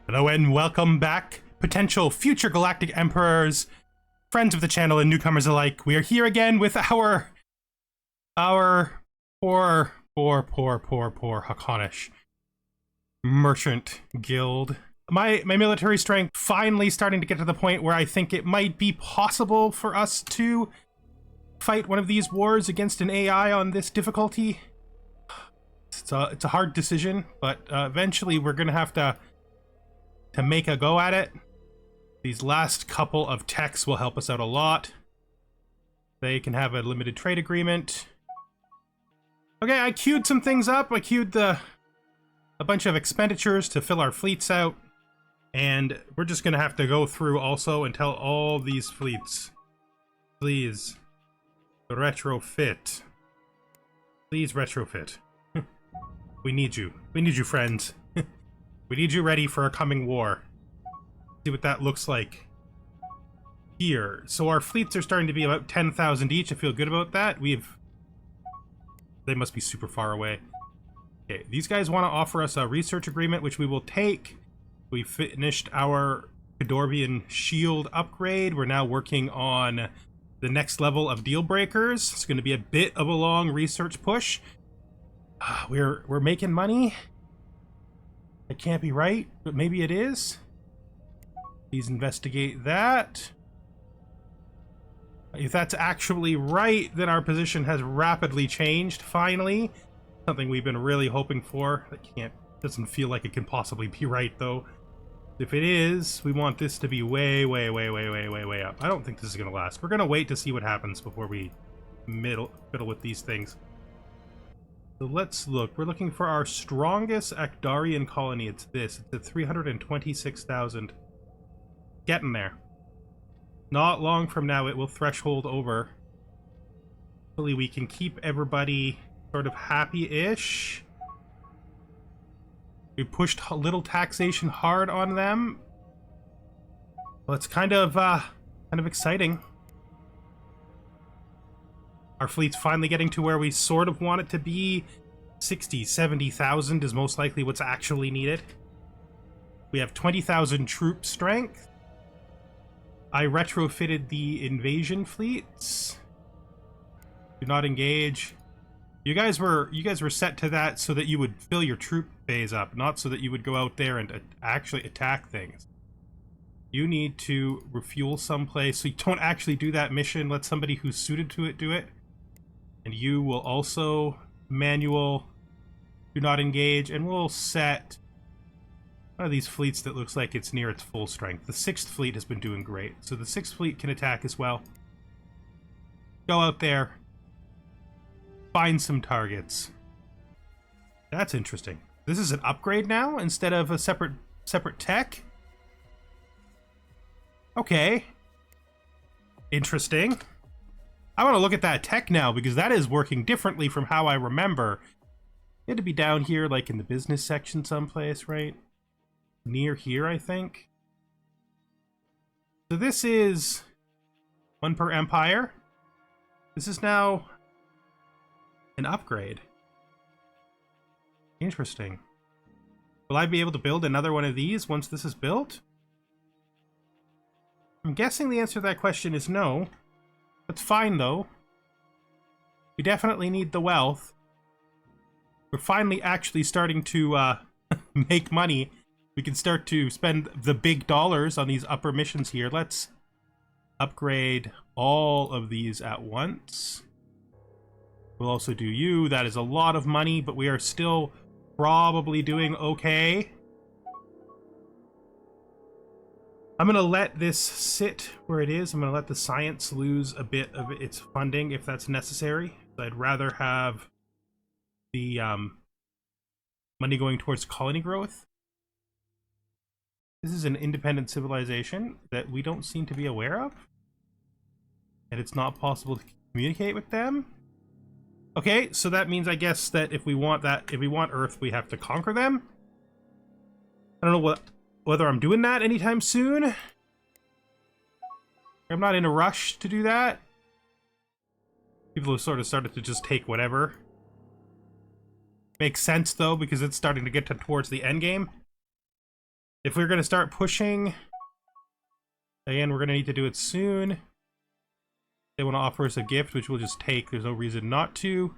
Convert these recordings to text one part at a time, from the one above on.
Hello and welcome back, potential future galactic emperors, friends of the channel and newcomers alike. We are here again with our poor Haakonish merchant guild. My military strength finally starting to get to the point where I think it might be possible for us to fight one of these wars against an AI on this difficulty. It's a hard decision, but eventually we're gonna have to make a go at it. These last couple of techs will help us out a lot. They can have a limited trade agreement. Okay, I queued some things up. I queued a bunch of expenditures to fill our fleets out. And we're just gonna have to go through also and tell all these fleets, please retrofit. Please retrofit. We need you. We need you, friends. We need you ready for a coming war. See what that looks like here. So our fleets are starting to be about 10,000 each. I feel good about that. They must be super far away. Okay, these guys want to offer us a research agreement, which we will take. We finished our Cadorbian shield upgrade. We're now working on the next level of deal breakers. It's going to be a bit of a long research push. We're making money. It can't be right, but maybe it is. Please investigate that. If that's actually right, then our position has rapidly changed, finally. Something we've been really hoping for. That doesn't feel like it can possibly be right, though. If it is, we want this to be way up. I don't think this is going to last. We're going to wait to see what happens before we fiddle with these things. So let's look. We're looking for our strongest Akdarian colony. It's this. It's at 326,000. Getting there. Not long from now, it will threshold over. Hopefully we can keep everybody sort of happy-ish. We pushed a little taxation hard on them. Well, it's kind of exciting. Our fleet's finally getting to where we sort of want it to be. 60, 70,000 is most likely what's actually needed. We have 20,000 troop strength. I retrofitted the invasion fleets. Do not engage. You guys were set to that so that you would fill your troop bays up, not so that you would go out there and actually attack things. You need to refuel someplace, so you don't actually do that mission. Let somebody who's suited to it do it. And you will also manual, do not engage, and we'll set one of these fleets that looks like it's near its full strength. The 6th fleet has been doing great, so the 6th fleet can attack as well. Go out there, find some targets. That's interesting. This is an upgrade now instead of a separate tech. Okay. Interesting. I want to look at that tech now because that is working differently from how I remember. It had to be down here, like in the business section someplace, right? Near here, I think. So this is 1 per empire. This is now an upgrade. Interesting. Will I be able to build another one of these once this is built? I'm guessing the answer to that question is no. That's fine, though. We definitely need the wealth. We're finally actually starting to make money. We can start to spend the big dollars on these upper missions here. Let's upgrade all of these at once. We'll also do you. That is a lot of money, but we are still probably doing okay. I'm going to let this sit where it is. I'm going to let the science lose a bit of its funding if that's necessary. I'd rather have the money going towards colony growth. This is an independent civilization that we don't seem to be aware of. And it's not possible to communicate with them. Okay, so that means, I guess, that if we want Earth, we have to conquer them. I don't know whether I'm doing that anytime soon. I'm not in a rush to do that. People have sort of started to just take whatever. Makes sense, though, because it's starting to get towards the end game. If we're going to start pushing, again, we're going to need to do it soon. They want to offer us a gift, which we'll just take. There's no reason not to.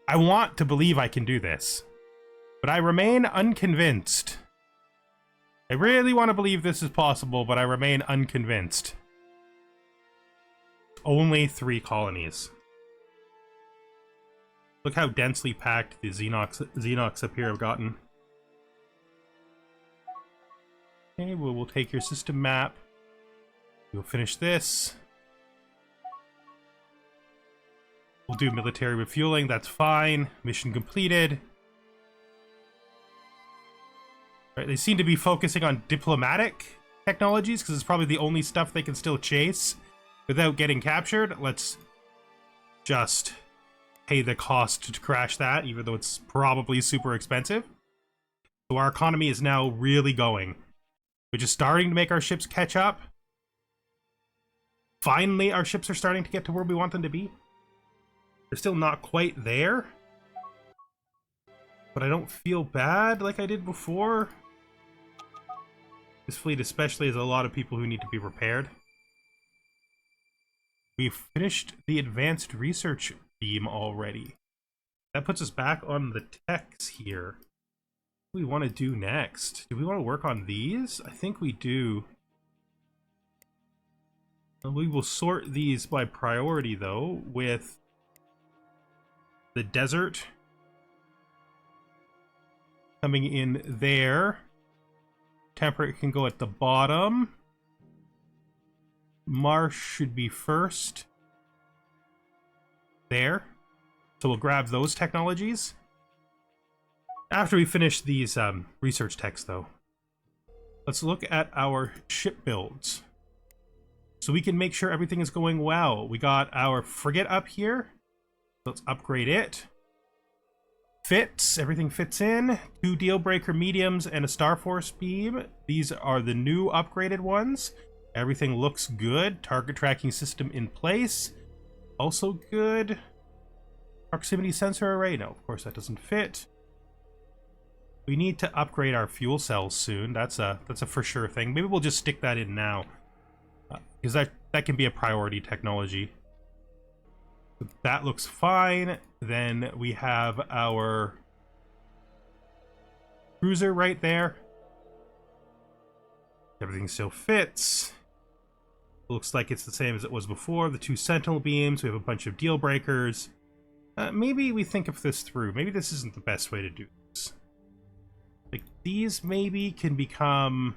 I want to believe I can do this, but I remain unconvinced. I really want to believe this is possible, but I remain unconvinced. Only 3 colonies. Look how densely packed the Xenox up here have gotten. Okay, we'll take your system map. We'll finish this. We'll do military refueling, that's fine. Mission completed. Right, they seem to be focusing on diplomatic technologies because it's probably the only stuff they can still chase without getting captured. Let's just pay the cost to crash that, even though it's probably super expensive. So our economy is now really going. We're just starting to make our ships catch up. Finally, our ships are starting to get to where we want them to be. They're still not quite there, but I don't feel bad like I did before. This fleet especially has a lot of people who need to be repaired. We've finished the advanced research beam already. That puts us back on the techs here. What do we want to do next? Do we want to work on these? I think we do. We will sort these by priority though, with the desert coming in there. Temperate can go at the bottom. Marsh should be first. There. So we'll grab those technologies. After we finish these research techs though. Let's look at our ship builds. So we can make sure everything is going well. We got our frigate up here. Let's upgrade it. Fits, everything fits in. 2 deal breaker mediums and a Star Force beam. These are the new upgraded ones. Everything looks good. Target tracking system in place. Also good. Proximity sensor array. No, of course that doesn't fit. We need to upgrade our fuel cells soon. That's a for sure thing. Maybe we'll just stick that in now. Because that can be a priority technology. That looks fine. Then we have our cruiser right there. Everything still fits. Looks like it's the same as it was before. The 2 sentinel beams. We have a bunch of deal breakers. Maybe we think of this through. Maybe this isn't the best way to do this. Like these maybe can become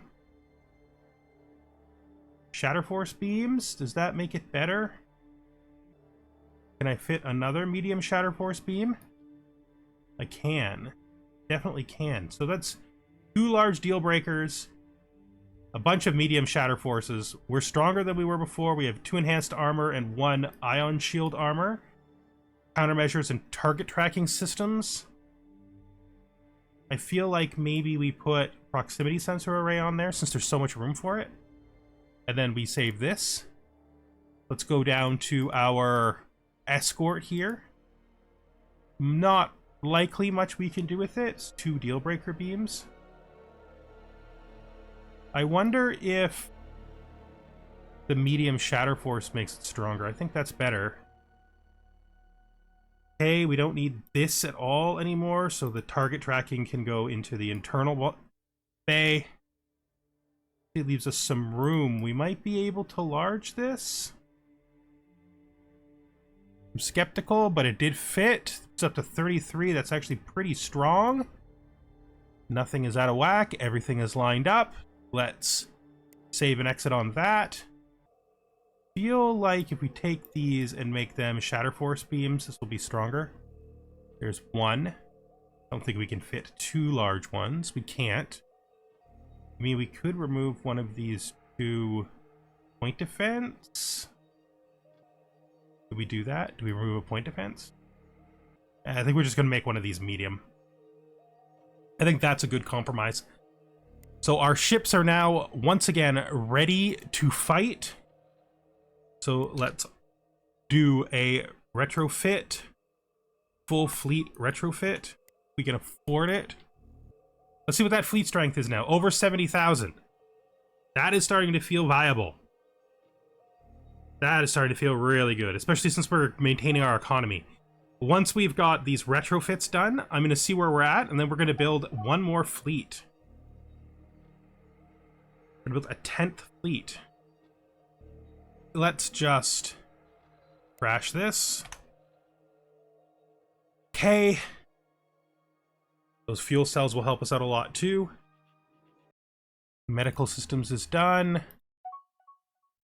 Shatter Force beams. Does that make it better? Can I fit another medium Shatter Force beam? I can. Definitely can. So that's 2 large deal breakers, a bunch of medium Shatter Forces. We're stronger than we were before. We have 2 enhanced armor and 1 ion shield armor. Countermeasures and target tracking systems. I feel like maybe we put proximity sensor array on there since there's so much room for it. And then we save this. Let's go down to our escort here. Not likely much we can do with it. It's 2 deal breaker beams. I wonder if the medium Shatter Force makes it stronger. I think that's better. Okay, we don't need this at all anymore, so the target tracking can go into the internal bay. It leaves us some room. We might be able to large this. I'm skeptical, but it did fit. It's up to 33. That's actually pretty strong. Nothing is out of whack. Everything is lined up. Let's save and exit on that. Feel like if we take these and make them Shatter Force beams, this will be stronger. There's 1. I don't think we can fit 2 large ones. We can't. I mean, we could remove one of these 2 point defense. Do we do that? Do we remove a point defense? I think we're just going to make one of these medium. I think that's a good compromise. So our ships are now once again ready to fight. So let's do a retrofit, full fleet retrofit. We can afford it. Let's see what that fleet strength is now. Over 70,000. That is starting to feel viable. That is starting to feel really good, especially since we're maintaining our economy. Once we've got these retrofits done, I'm going to see where we're at, and then we're going to build one more fleet. We're going to build a 10th fleet. Let's just crash this. Okay. Those fuel cells will help us out a lot too. Medical systems is done.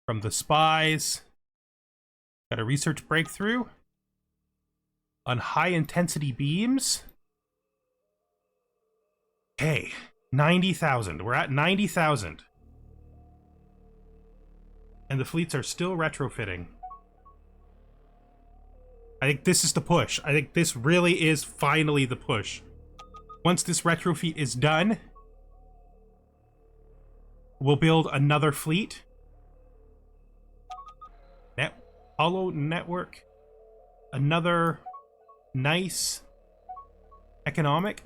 From the spies. Got a research breakthrough on high intensity beams. Okay, 90,000. We're at 90,000. And the fleets are still retrofitting. I think this is the push. I think this really is finally the push. Once this retrofit is done, we'll build another fleet. Hollow network. Another nice economic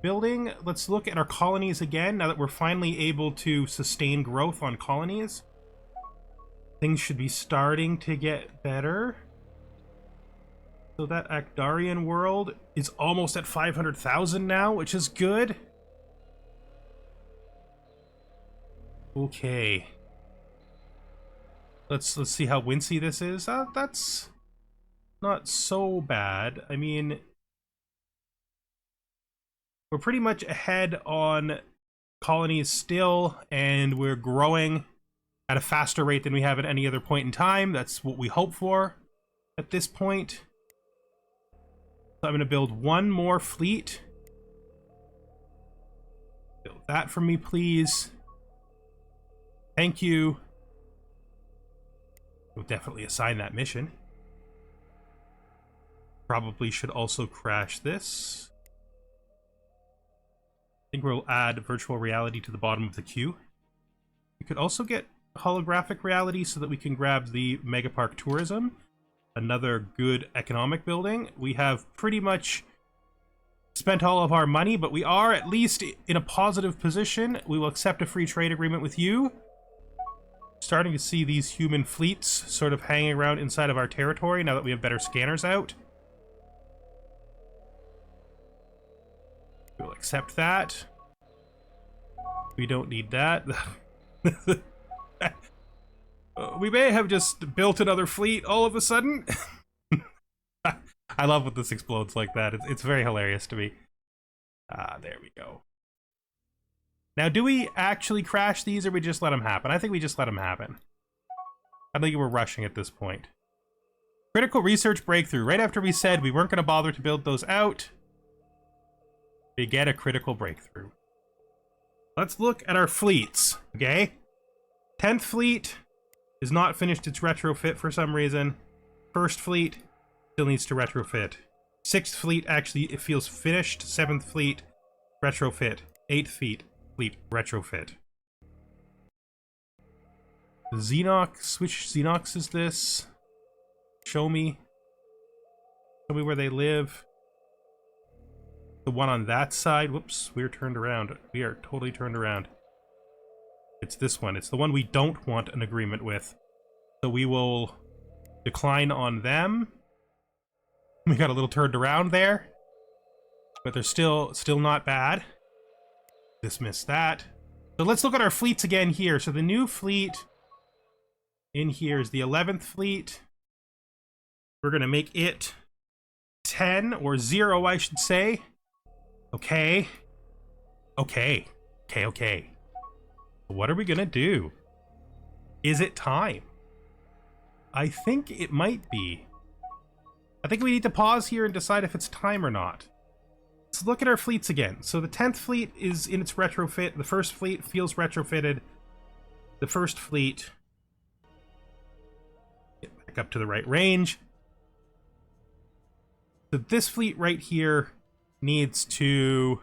building. Let's look at our colonies again now that we're finally able to sustain growth on colonies. Things should be starting to get better. So that Akdarian world is almost at 500,000 now, which is good. Okay. Let's see how wincy this is. That's not so bad. I mean, we're pretty much ahead on colonies still, and we're growing at a faster rate than we have at any other point in time. That's what we hope for at this point. So I'm going to build one more fleet. Build that for me, please. Thank you. We'll definitely assign that mission. Probably should also crash this. I think we'll add virtual reality to the bottom of the queue. We could also get holographic reality so that we can grab the Megapark Tourism. Another good economic building. We have pretty much spent all of our money, but we are at least in a positive position. We will accept a free trade agreement with you. Starting to see these human fleets sort of hanging around inside of our territory now that we have better scanners out. We'll accept that. We don't need that. We may have just built another fleet all of a sudden. I love when this explodes like that. It's very hilarious to me. There we go. Now, do we actually crash these, or we just let them happen? I think we just let them happen. I think we're rushing at this point. Critical research breakthrough. Right after we said we weren't going to bother to build those out, we get a critical breakthrough. Let's look at our fleets, okay? 10th fleet is not finished its retrofit for some reason. First fleet still needs to retrofit. 6th fleet actually it feels finished. 7th fleet retrofit. 8th fleet retrofit. Xenox, which Xenox is this? Show me where they live. The one on that side. Whoops, we're turned around. We are totally turned around. It's this one. It's the one we don't want an agreement with. So we will decline on them. We got a little turned around there. But they're still not bad. Dismiss that. So let's look at our fleets again here. So the new fleet in here is the 11th fleet. We're going to make it 10 or 0, I should say. Okay. Okay. What are we going to do? Is it time? I think it might be. I think we need to pause here and decide if it's time or not. Let's look at our fleets again. So the 10th fleet is in its retrofit. The first fleet feels retrofitted. The first fleet... Get back up to the right range. So this fleet right here needs to...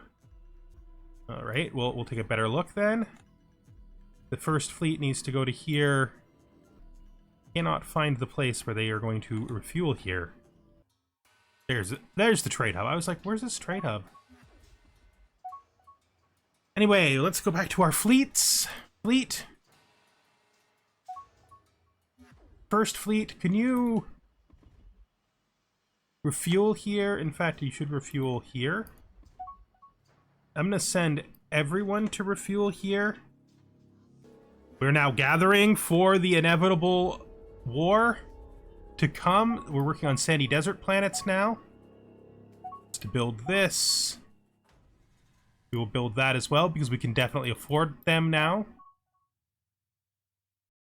Alright, we'll take a better look then. The first fleet needs to go to here. Cannot find the place where they are going to refuel here. There's the trade hub. I was like, where's this trade hub? Anyway, let's go back to our fleets. Fleet. First fleet, can you refuel here? In fact, you should refuel here. I'm gonna send everyone to refuel here. We're now gathering for the inevitable war to come. We're working on sandy desert planets now. To build this. We will build that as well because we can definitely afford them now.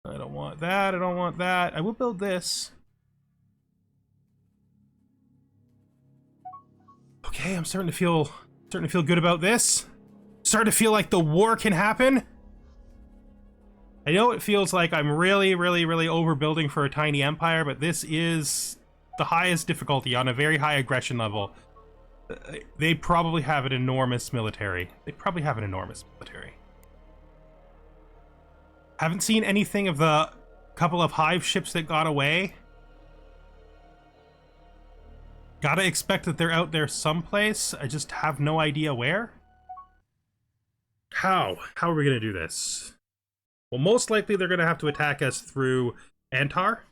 I don't want that, I don't want that. I will build this. Okay, I'm starting to feel good about this. Starting to feel like the war can happen. I know it feels like I'm really overbuilding for a tiny empire, but this is the highest difficulty on a very high aggression level. They probably have an enormous military. Haven't seen anything of the couple of hive ships that got away. Gotta expect that they're out there someplace. I just have no idea where. How are we gonna do this? Well, most likely they're gonna have to attack us through Antar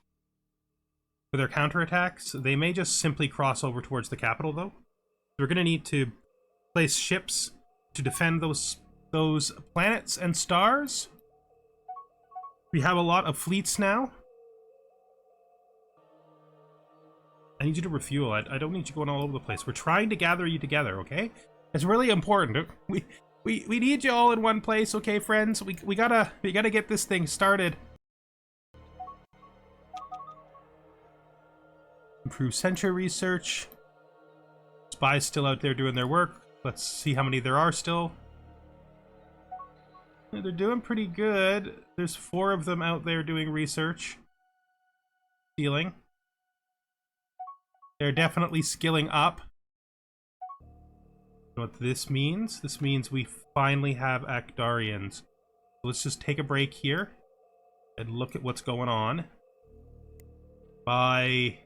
for their counterattacks. They may just simply cross over towards the capital, though. We're gonna need to place ships to defend those planets and stars. We have a lot of fleets now. I need you to refuel. I don't need you going all over the place. We're trying to gather you together, okay? It's really important. We need you all in one place, okay, friends? We gotta get this thing started. Improve sentry research. Spies still out there doing their work. Let's see how many there are still. They're doing pretty good. There's 4 of them out there doing research. Stealing. They're definitely skilling up. You know what this means? This means we finally have Actarians. So let's just take a break here and look at what's going on. By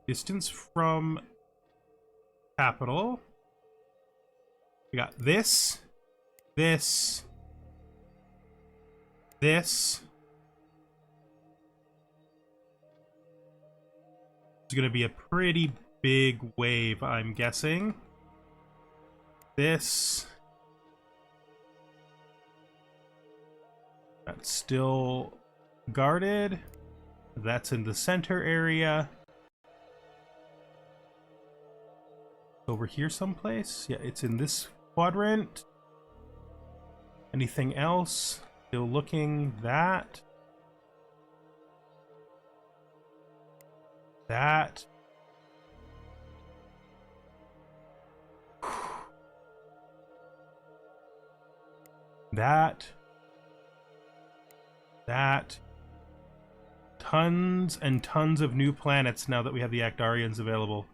distance from capital, we got this. It's gonna be a pretty big wave, I'm guessing. This. That's still guarded. That's in the center area. Over here someplace? Yeah, it's in this quadrant. Anything else? Still looking. That. That. That. That. Tons and tons of new planets now that we have the Actarians available.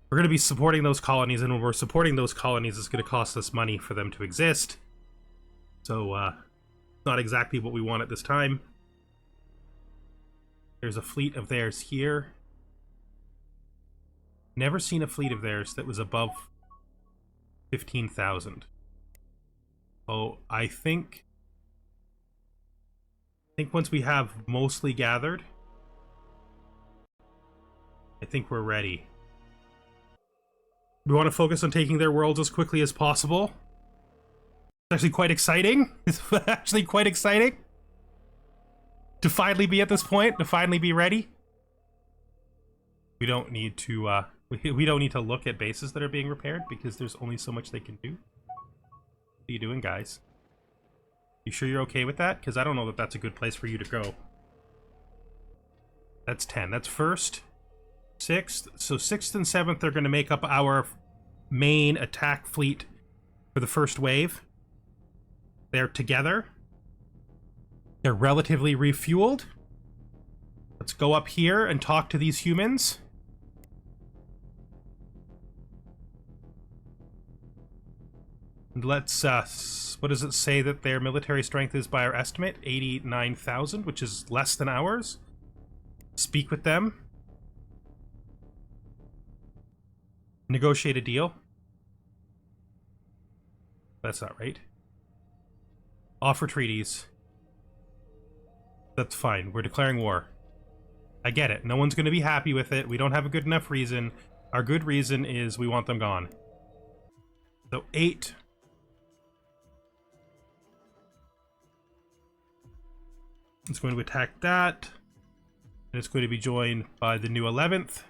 We're going to be supporting those colonies, and when we're supporting those colonies, it's going to cost us money for them to exist. So, not exactly what we want at this time. There's a fleet of theirs here. Never seen a fleet of theirs that was above 15,000. Oh, I think once we have mostly gathered, I think we're ready. We want to focus on taking their worlds as quickly as possible. It's actually quite exciting. It's actually quite exciting to finally be at this point, to finally be ready. We don't need to we don't need to look at bases that are being repaired because there's only so much they can do. What are you doing, guys? You sure you're okay with that? Because I don't know that that's a good place for you to go. That's 10. That's first. 6th. So 6th and 7th are going to make up our main attack fleet for the first wave. They're together. They're relatively refueled. Let's go up here and talk to these humans. And let's, what does it say that their military strength is by our estimate? 89,000, which is less than ours. Speak with them. Negotiate a deal. That's not right. Offer treaties. That's fine. We're declaring war. I get it. No one's going to be happy with it. We don't have a good enough reason. Our good reason is we want them gone. So 8. It's going to attack that. And it's going to be joined by the new 11th.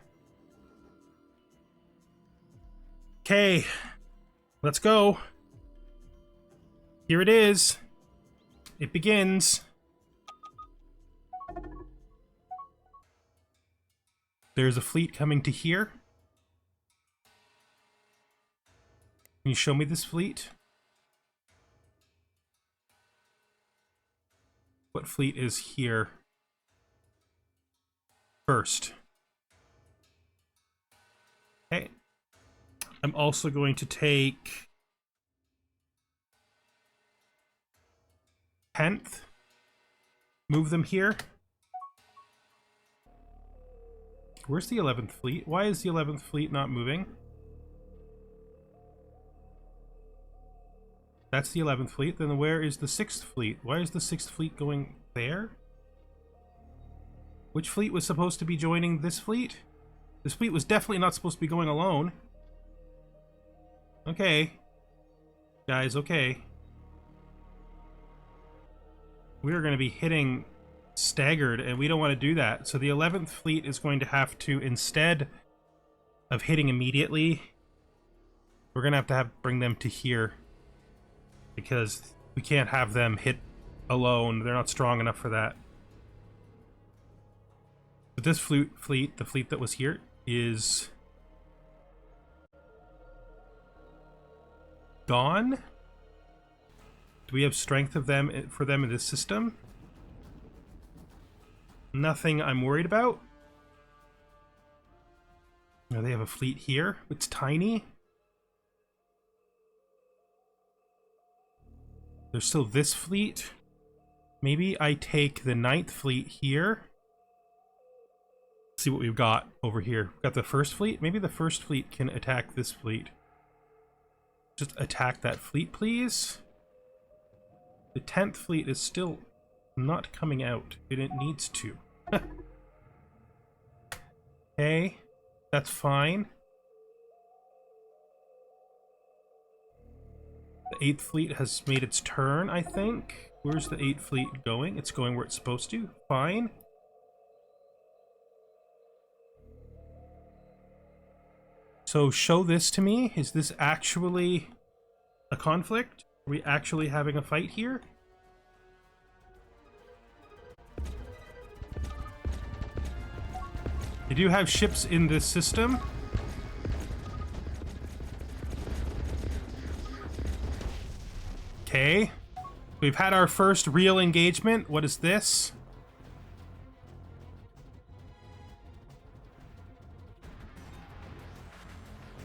Okay. Let's go. Here it is. It begins. There's a fleet coming to here. Can you show me this fleet? What fleet is here first? Okay. I'm also going to take 10th. Move them here. Where's the 11th fleet? Why is the 11th fleet not moving? That's the 11th fleet. Then where is the 6th fleet? Why is the 6th fleet going there? Which fleet was supposed to be joining this fleet? This fleet was definitely not supposed to be going alone. Okay. Guys, okay. We're going to be hitting staggered, and we don't want to do that. So the 11th fleet is going to have to, instead of hitting immediately, we're going to have bring them to here. Because we can't have them hit alone. They're not strong enough for that. But this fleet, the fleet that was here, is gone. Do we have strength of them for them in this system? Nothing I'm worried about. No, they have a fleet here. It's tiny. There's still this fleet. Maybe I take the 9th fleet here. See what we've got over here. We've got the 1st fleet. Maybe the 1st fleet can attack this fleet. Just attack that fleet, please. The 10th fleet is still not coming out, and it needs to. Okay, that's fine. The 8th fleet has made its turn, I think. Where's the 8th fleet going? It's going where it's supposed to. Fine. So show this to me. Is this actually a conflict? Are we actually having a fight here? They do have ships in this system. Okay. We've had our first real engagement. What is this?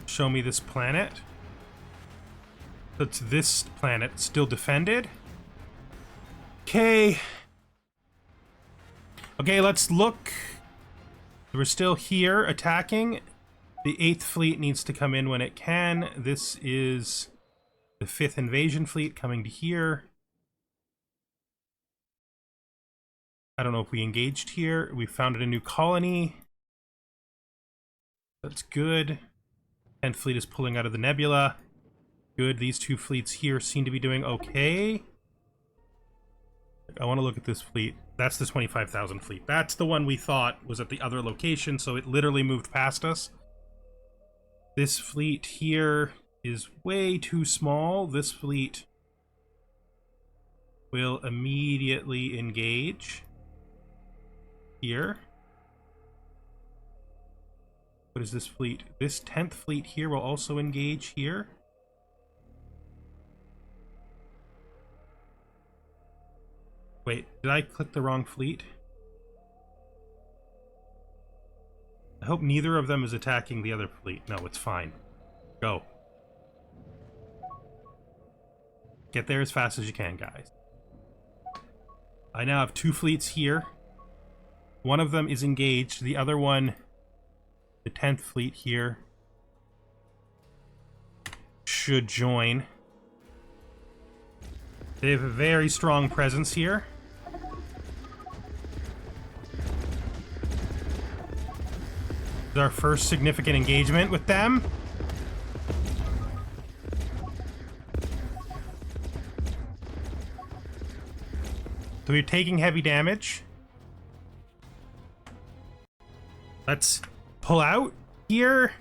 Show me this planet. That's this planet still defended. Okay. Okay, let's look. We're still here attacking. The 8th fleet needs to come in when it can. This is the 5th invasion fleet coming to here. I don't know if we engaged here. We founded a new colony. That's good. 10th fleet is pulling out of the nebula. Good. These two fleets here seem to be doing okay. I want to look at this fleet. That's the 25,000 fleet. That's the one we thought was at the other location, so it literally moved past us. This fleet here is way too small. This fleet will immediately engage here. What is this fleet? This 10th fleet here will also engage here. Wait, did I click the wrong fleet? I hope neither of them is attacking the other fleet. No, it's fine. Go. Get there as fast as you can, guys. I now have 2 fleets here. One of them is engaged. The other one, the 10th fleet here, should join. They have a very strong presence here. This is our first significant engagement with them. So we're taking heavy damage. Let's pull out here.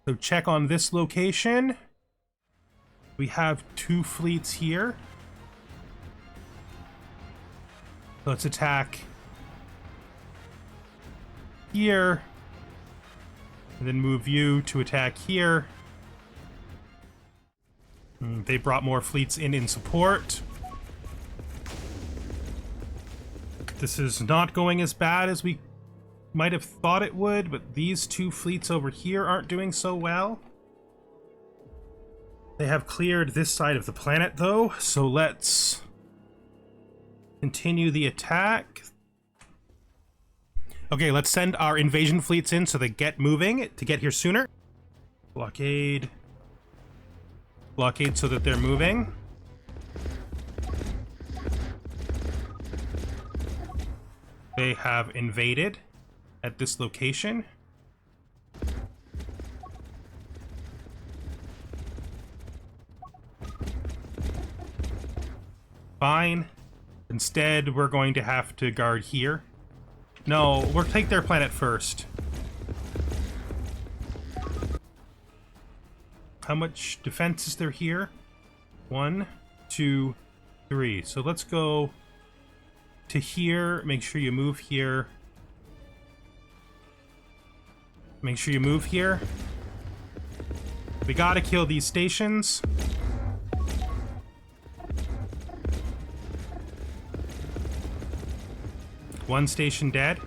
So check on this location. We have 2 fleets here. Let's attack here. And then move you to attack here. They brought more fleets in support. This is not going as bad as we might have thought it would, but these 2 fleets over here aren't doing so well. They have cleared this side of the planet, though, so let's continue the attack. Okay, let's send our invasion fleets in so they get moving to get here sooner. Blockade. Blockade so that they're moving. They have invaded at this location. Fine. Instead, we're going to have to guard here. No, we'll take their planet first. How much defense is there here? 1, 2, 3. So let's go to here. Make sure you move here. Make sure you move here. We gotta kill these stations. One station dead.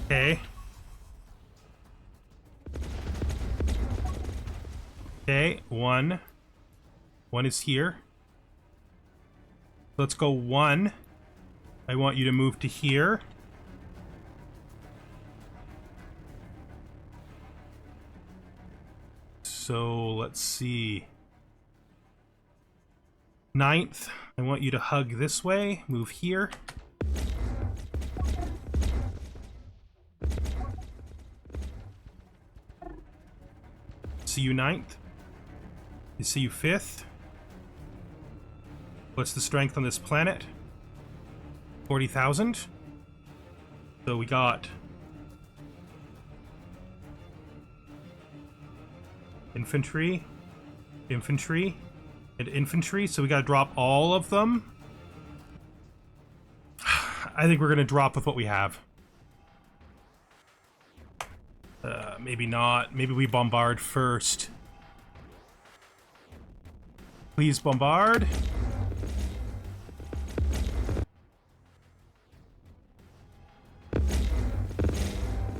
Okay. Okay, one. One is here. Let's go 1. I want you to move to here. So let's see. 9th, I want you to hug this way. Move here. See you 9th. I see you 5th. What's the strength on this planet? 40,000. So we got infantry, infantry, and infantry. So we gotta drop all of them. I think we're gonna drop with what we have. Maybe not. Maybe we bombard first. Please bombard.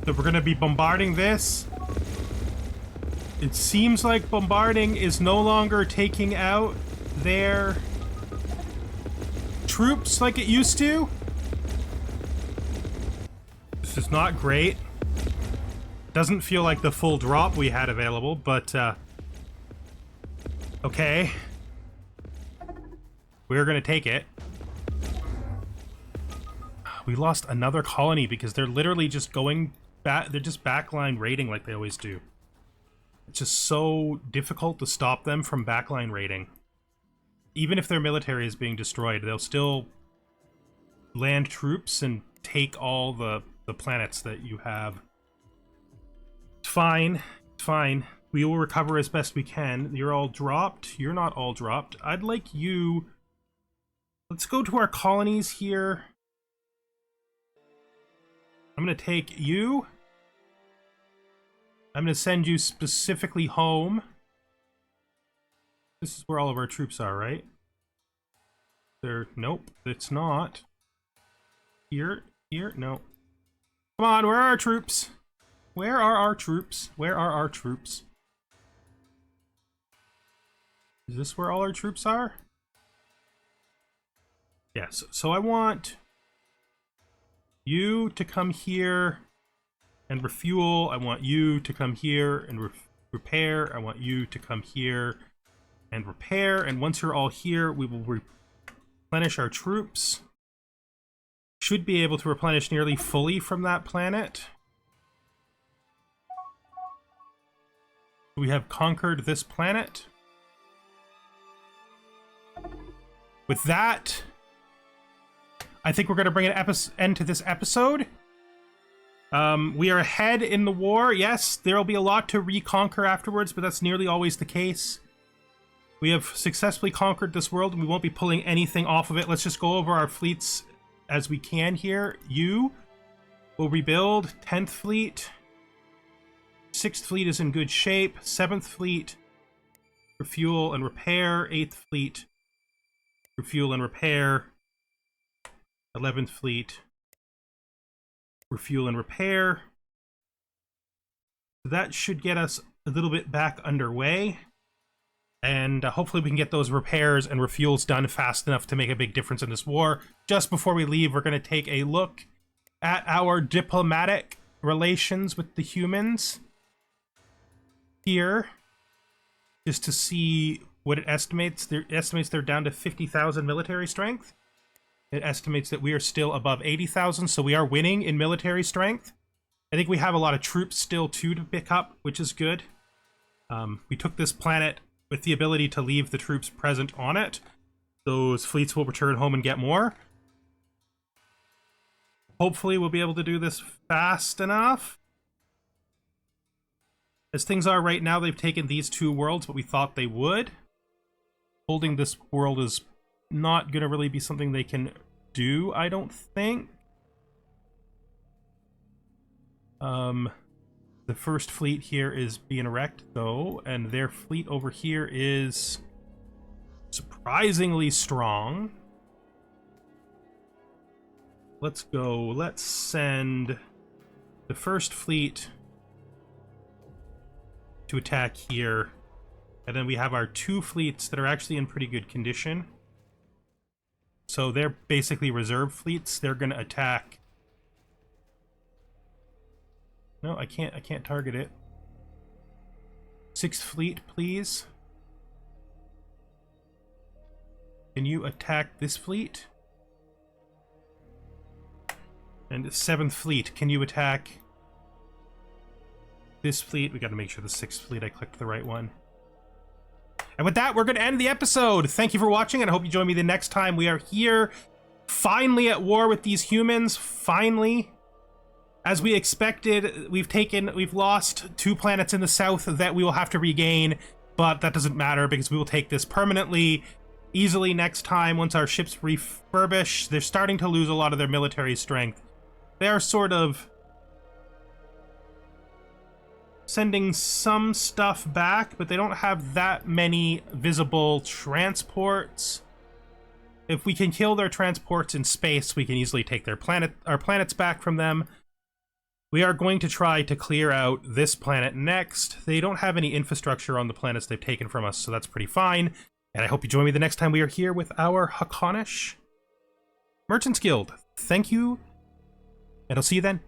So we're gonna be bombarding this. It seems like bombarding is no longer taking out their troops like it used to. This is not great. Doesn't feel like the full drop we had available, but okay. We're gonna take it. We lost another colony because they're literally just going back. They're just backline raiding like they always do. It's just so difficult to stop them from backline raiding. Even if their military is being destroyed, they'll still land troops and take all the planets that you have. It's fine. It's fine. We will recover as best we can. You're all dropped. You're not all dropped. I'd like you... Let's go to our colonies here. I'm going to take you. I'm going to send you specifically home. This is where all of our troops are, right? Nope, it's not. Here, no. Come on, where are our troops? Where are our troops? Where are our troops? Is this where all our troops are? Yes, so I want you to come here and refuel. I want you to come here and repair. I want you to come here and repair. And once you're all here, we will replenish our troops. Should be able to replenish nearly fully from that planet. We have conquered this planet. With that, I think we're going to bring an end to this episode. We are ahead in the war. Yes, there will be a lot to reconquer afterwards, but that's nearly always the case. We have successfully conquered this world, and we won't be pulling anything off of it. Let's just go over our fleets as we can here. You will rebuild. 10th Fleet. 6th Fleet is in good shape. 7th Fleet, refuel and repair. 8th Fleet, refuel and repair. 11th Fleet, refuel and repair. That should get us a little bit back underway. And hopefully we can get those repairs and refuels done fast enough to make a big difference in this war. Just before we leave, we're going to take a look at our diplomatic relations with the humans here, just to see what it estimates. It estimates they're down to 50,000 military strength. It estimates that we are still above 80,000, so we are winning in military strength. I think we have a lot of troops still too to pick up, which is good. We took this planet with the ability to leave the troops present on it. Those fleets will return home and get more. Hopefully we'll be able to do this fast enough. As things are right now, they've taken these 2 worlds, but we thought they would. Holding this world is not going to really be something they can do, I don't think. The first fleet here is being erect, though, and their fleet over here is surprisingly strong. Let's go. Let's send the first fleet to attack here. And then we have our 2 fleets that are actually in pretty good condition. So they're basically reserve fleets. They're going to attack. No, I can't target it. 6th Fleet, please. Can you attack this fleet? And 7th Fleet, can you attack this fleet? We got to make sure the 6th Fleet, I clicked the right one. And with that, we're going to end the episode. Thank you for watching, and I hope you join me the next time. We are here, finally at war with these humans. Finally. As we expected, we've lost 2 planets in the south that we will have to regain, but that doesn't matter because we will take this permanently, easily next time once our ships refurbish. They're starting to lose a lot of their military strength. They are sort of sending some stuff back, but they don't have that many visible transports. If we can kill their transports in space, we can easily take our planets back from them. We are going to try to clear out this planet next. They don't have any infrastructure on the planets they've taken from us, so that's pretty fine. And I hope you join me the next time we are here with our Haakonish Merchants Guild. Thank you, and I'll see you then.